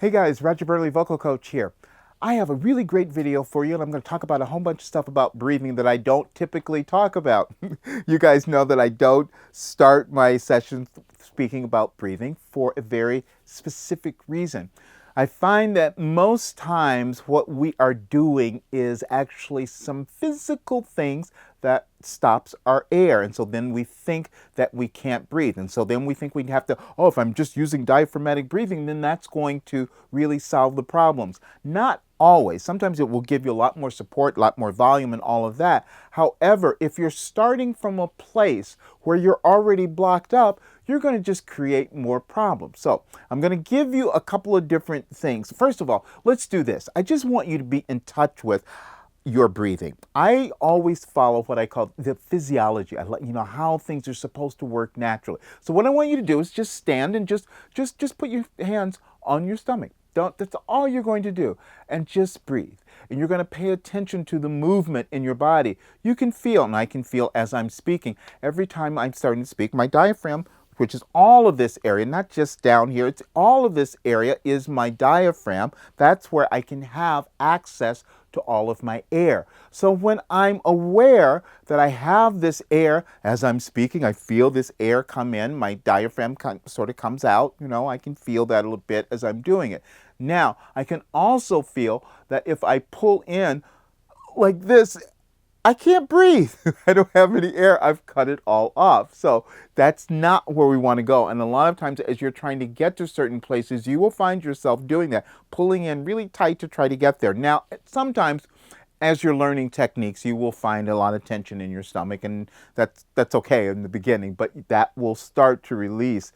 Hey guys, Roger Burley, vocal coach here. I have a really great video for you, and I'm going to talk about a whole bunch of stuff about breathing that I don't typically talk about. You guys know that I don't start my sessions speaking about breathing for a very specific reason. I find that most times what we are doing is actually some physical things that stops our air. And so then we think that we can't breathe. And so then we think we have to, oh, if I'm just using diaphragmatic breathing, then that's going to really solve the problems. Not always. Sometimes it will give you a lot more support, a lot more volume and all of that. However, if you're starting from a place where you're already blocked up, you're going to just create more problems. So I'm going to give you a couple of different things. First of all, let's do this. I just want you to be in touch with your breathing. I always follow what I call the physiology. I let you know how things are supposed to work naturally. So what I want you to do is just stand and just put your hands on your stomach. That's all you're going to do. And just breathe. And you're going to pay attention to the movement in your body. You can feel, and I can feel as I'm speaking, every time I'm starting to speak, my diaphragm, which is all of this area, not just down here, it's all of this area is my diaphragm. That's where I can have access to all of my air. So when I'm aware that I have this air as I'm speaking, I feel this air come in, my diaphragm sort of comes out, I can feel that a little bit as I'm doing it. Now, I can also feel that if I pull in like this, I can't breathe. I don't have any air. I've cut it all off. So that's not where we want to go. And a lot of times as you're trying to get to certain places, you will find yourself doing that, pulling in really tight to try to get there. Now, sometimes as you're learning techniques, you will find a lot of tension in your stomach, and that's okay in the beginning, but that will start to release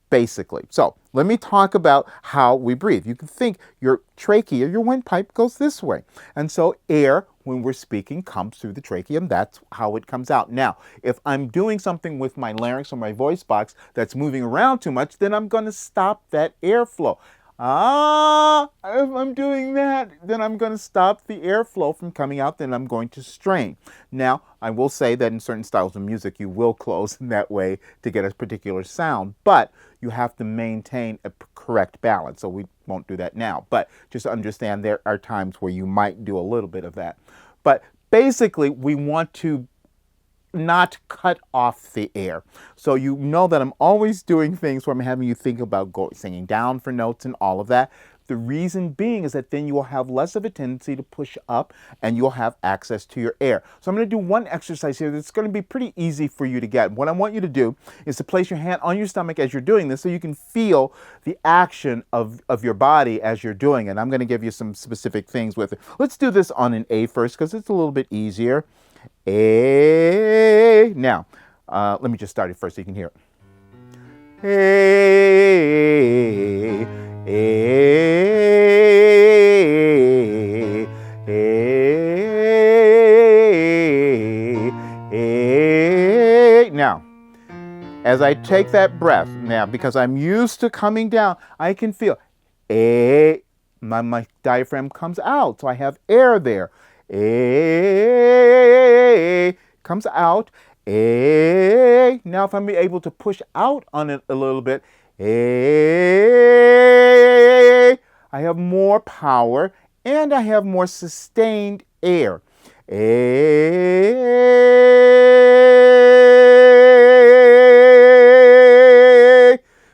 basically. So let me talk about how we breathe. You can think your trachea, your windpipe goes this way. And so air, when we're speaking, comes through the trachea, and that's how it comes out. Now, if I'm doing something with my larynx or my voice box that's moving around too much, then I'm going to stop that airflow. If I'm doing that, then I'm going to stop the airflow from coming out, then I'm going to strain. Now, I will say that in certain styles of music, you will close in that way to get a particular sound, but you have to maintain a correct balance. So we won't do that now, but just understand there are times where you might do a little bit of that. But basically, we want to not cut off the air. So you know that I'm always doing things where I'm having you think about singing down for notes and all of that. The reason being is that then you will have less of a tendency to push up and you'll have access to your air. So I'm going to do one exercise here that's going to be pretty easy for you to get. What I want you to do is to place your hand on your stomach as you're doing this so you can feel the action of your body as you're doing it. I'm going to give you some specific things with it. Let's do this on an A first because it's a little bit easier. A. Now, let me just start it first so you can hear it. A. A. A. A. Now, as I take that breath, now, because I'm used to coming down, I can feel A. My diaphragm comes out, so I have air there. A comes out. A. Now if I'm able to push out on it a little bit, A, I have more power and I have more sustained air. A.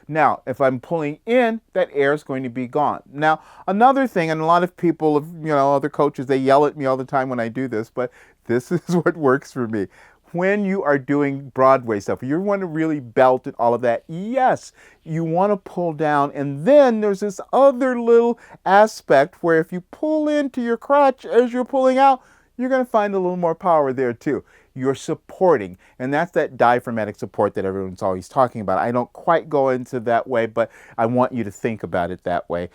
Now, if I'm pulling in, that air is going to be gone. Now, another thing, and a lot of people, other coaches, they yell at me all the time when I do this, but this is what works for me. When you are doing Broadway stuff, you want to really belt and all of that, yes, you want to pull down. And then there's this other little aspect where if you pull into your crotch as you're pulling out, you're going to find a little more power there too. You're supporting, and that's that diaphragmatic support that everyone's always talking about. I don't quite go into that way, but I want you to think about it that way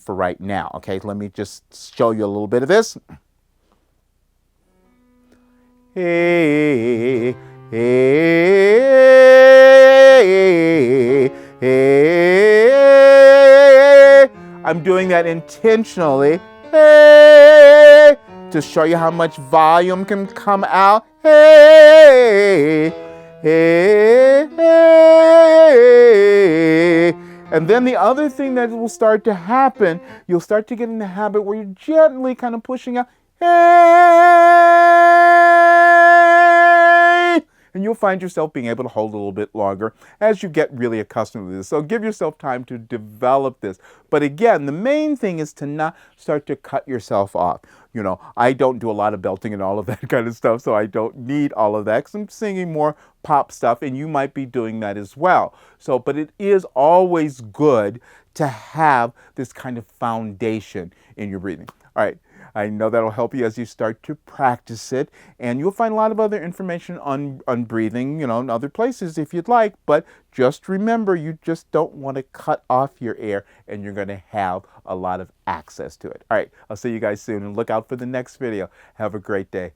for right now. Okay, let me just show you a little bit of this. Hey, hey, hey. I'm doing that intentionally. Hey, to show you how much volume can come out. Hey, hey, hey. And then the other thing that will start to happen, you'll start to get in the habit where you're gently kind of pushing out, hey! And you'll find yourself being able to hold a little bit longer as you get really accustomed to this. So give yourself time to develop this. But again, the main thing is to not start to cut yourself off. You know, I don't do a lot of belting and all of that kind of stuff, so I don't need all of that because I'm singing more pop stuff, and you might be doing that as well. So, but it is always good to have this kind of foundation in your breathing. All right. I know that'll help you as you start to practice it, and you'll find a lot of other information on breathing, you know, in other places if you'd like, but just remember, you just don't want to cut off your air, and you're going to have a lot of access to it. All right, I'll see you guys soon, and look out for the next video. Have a great day.